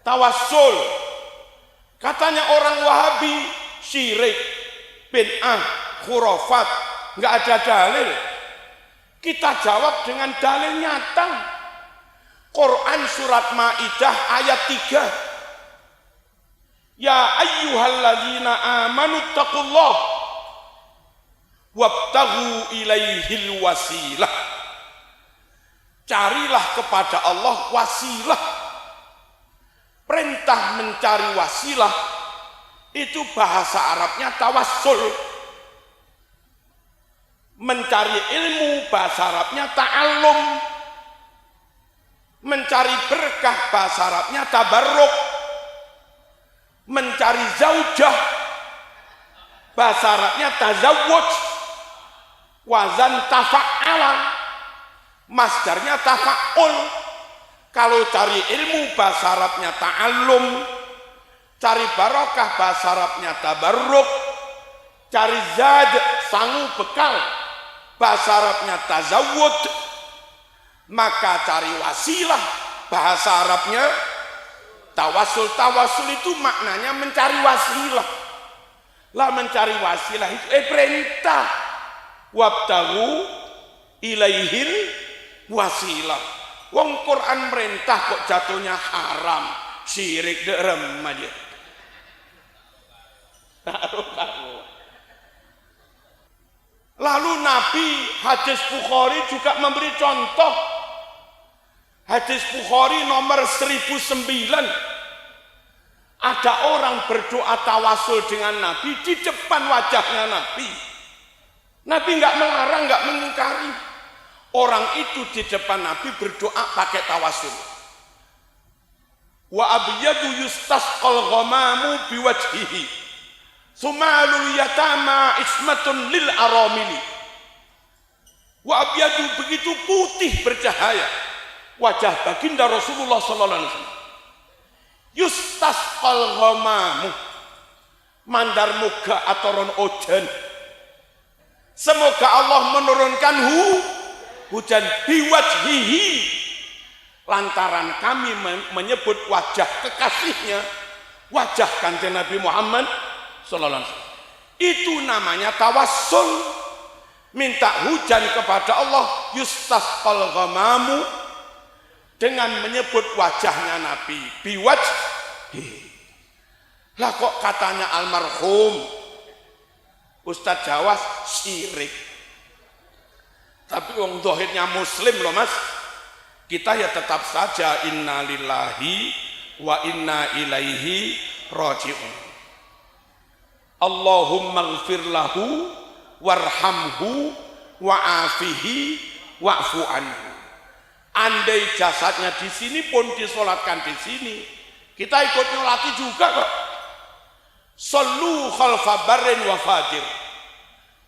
Tawassul. Katanya orang Wahabi syirik, bid'ah, khurafat, nggak ada dalil. Kita jawab dengan dalil nyata. Quran surat Maidah ayat 3. Ya ayyuhalladzina amanu taqullah wabtaghu ilaihil wasilah. Carilah kepada Allah wasilah. Perintah mencari wasilah itu bahasa Arabnya tawassul. Mencari ilmu bahasa Arabnya ta'allum. Mencari berkah bahasa Arabnya tabarruk. Mencari zaujah bahasa Arabnya tazawwuj. Wazan tafa'ala, masdarnya tafa'ul. Kalau cari ilmu bahasa Arabnya ta'allum, cari barokah bahasa Arabnya tabarruk, cari zad sangu bekal bahasa Arabnya tazawwud, maka cari wasilah bahasa Arabnya tawassul. Tawassul itu maknanya mencari wasilah. Lah mencari wasilah itu perintah. Wabtaghu ilaihil wasilah. Wong Quran merintah kok jatuhnya haram, syirik derem aja. Lalu Nabi hadis Bukhari juga memberi contoh. Hadis Bukhari nomor 1009. Ada orang berdoa tawasul dengan Nabi di depan wajahnya Nabi. Nabi nggak melarang, nggak mengingkari. Orang itu di depan Nabi berdoa pakai tawasul. Wa abyadu yustasqal ghamamu biwajhihi. Sumalul yatama ismatun lil aramili. Wa abyadu begitu putih bercahaya wajah baginda Rasulullah sallallahu alaihi wasallam. Yustasqal ghamamu. Mandar muga atoron ojan. Semoga Allah menurunkan hujan biwajhihi, lantaran kami menyebut wajah kekasihnya, wajah kanjeng Nabi Muhammad sallallahu alaihi wasallam. Itu namanya tawassul, minta hujan kepada Allah. Yustasqal ghamamu, dengan menyebut wajahnya Nabi biwajhihi. Lah kok katanya almarhum Ustadz Jawas syirik, tapi wong dohirnya muslim loh mas. Kita ya tetap saja inna lillahi wa inna ilaihi raji'un. Allahumma ighfir lahu warhamhu wa'afihi wa'fu anhu. Andai jasadnya di sini pun disolatkan di sini, kita ikut nyolati juga kok. Sallu khalfa barrin wa fajir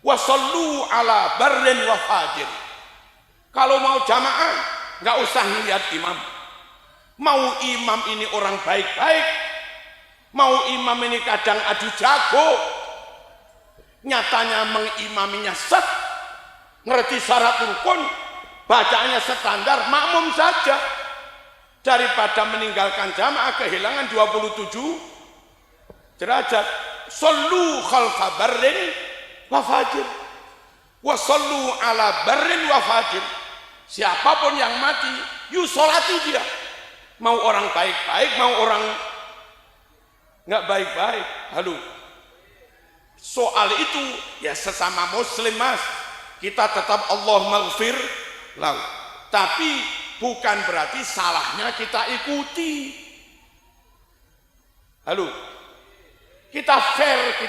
wa sallu ala barrin wa fajir. Kalau mau jamaah nggak usah ngeliat imam. Mau imam ini orang baik-baik, mau imam ini kadang adu jago, nyatanya mengimaminya set, ngerti syarat rukun, bacaannya standar, makmum saja, daripada meninggalkan jamaah kehilangan 27 derajat. Sallu khalfa barrin wa fajir wa sallu ala barrin wa fajir. Siapapun yang mati, you solati dia. Mau orang baik-baik, mau orang nggak baik-baik. Halo. Soal itu ya sesama muslim mas, kita tetap Allah maghfir lahu. Tapi bukan berarti salahnya kita ikuti. Halo. Kita fair,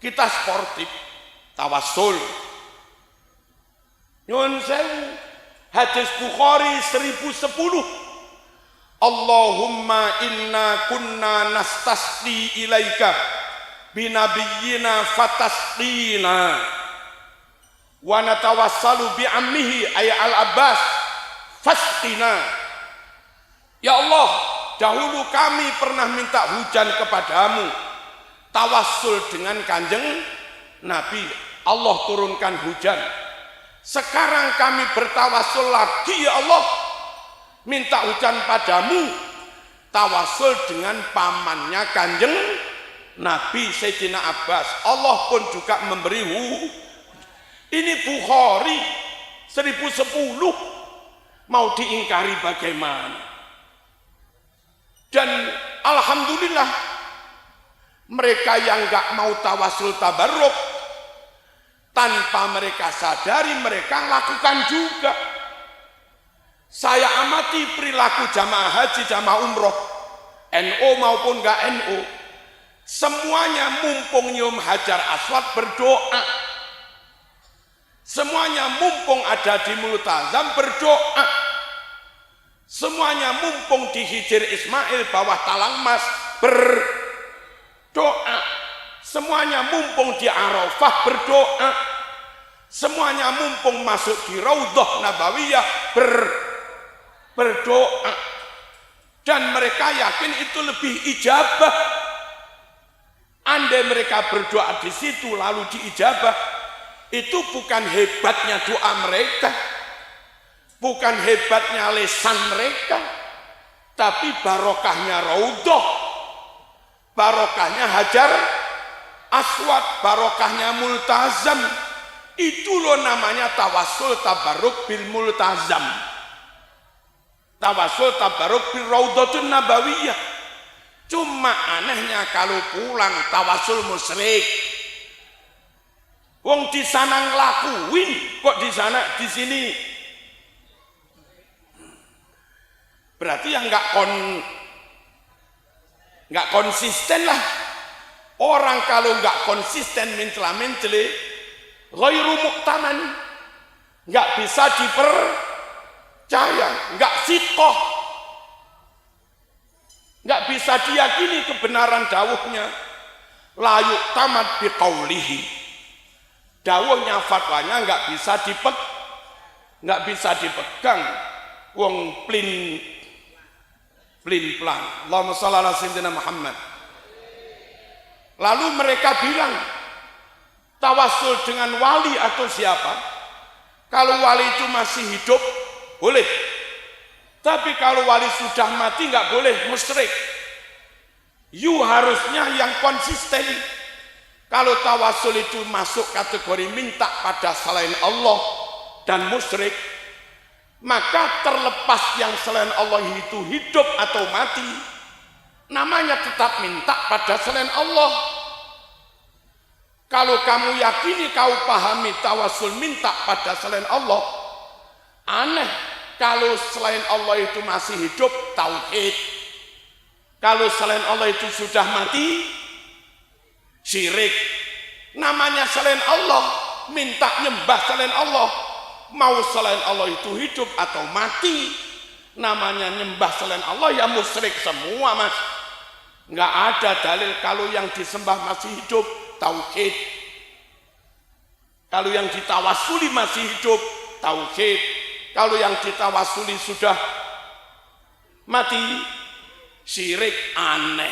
kita sportif, tawassul. Nyuwun sewu, hadis Bukhari 1010. Allahumma inna kunna nastasqi ilaika binabiyyina fatasqina wa natawassalu bi ammihi ay al-Abbas fasqina. Ya Allah, dahulu kami pernah minta hujan kepadamu, tawassul dengan kanjeng Nabi, Allah turunkan hujan. Sekarang kami bertawassul lagi ya Allah, minta hujan padamu, tawasul dengan pamannya Kanjeng Nabi Sayyidina Abbas. Allah pun juga memberi ini Bukhari 1010, mau diingkari bagaimana? Dan alhamdulillah mereka yang gak mau tawasul tabarruk, tanpa mereka sadari mereka lakukan juga. Saya amati perilaku jamaah haji, jamaah umroh, NU maupun gak NU, semuanya mumpung nyium hajar aswad berdoa, semuanya mumpung ada di multazam berdoa, semuanya mumpung di Hijir Ismail bawah talang mas berdoa, semuanya mumpung di Arafah berdoa, semuanya mumpung masuk di Raudhah Nabawiyah berdoa, dan mereka yakin itu lebih ijabah. Andai mereka berdoa di situ lalu diijabah, itu bukan hebatnya doa mereka, bukan hebatnya lisan mereka, tapi barokahnya Raudhah, barokahnya Hajar Aswad, barokahnya multazam. Itu loh namanya tawasul tabarruk bil multazam, tawasul tabarruk bil Raudhatun Nabawiyah. Cuma anehnya kalau pulang tawasul musyrik, wong di sana ngelakuin kok di sana di sini, berarti yang nggak konsisten lah. Orang kalau nggak konsisten mencela-mencela, ghairu mu'taman, nggak bisa dipercaya, nggak sikoh, nggak bisa diyakini kebenaran dawuhnya. La yu'tamad biqaulihi, dawuhnya fatwanya nggak bisa dipegang, wong plin plan. Allahumma shalli ala sayyidina Muhammad. Lalu mereka bilang tawasul dengan wali atau siapa, kalau wali itu masih hidup boleh, tapi kalau wali sudah mati nggak boleh, musyrik. You harusnya yang konsisten. Kalau tawasul itu masuk kategori minta pada selain Allah dan musyrik, maka terlepas yang selain Allah itu hidup atau mati, namanya tetap minta pada selain Allah. Kalau kamu yakini, kau pahami tawasul minta pada selain Allah, aneh kalau selain Allah itu masih hidup, tauhid. Kalau selain Allah itu sudah mati, syirik. Namanya selain Allah, minta nyembah selain Allah. Mau selain Allah itu hidup atau mati, namanya nyembah selain Allah ya musyrik semua, mas. Nggak ada dalil kalau yang disembah masih hidup, tauhid. Kalau yang ditawasuli masih hidup, tauhid. Kalau yang ditawasuli sudah mati, syirik. Aneh.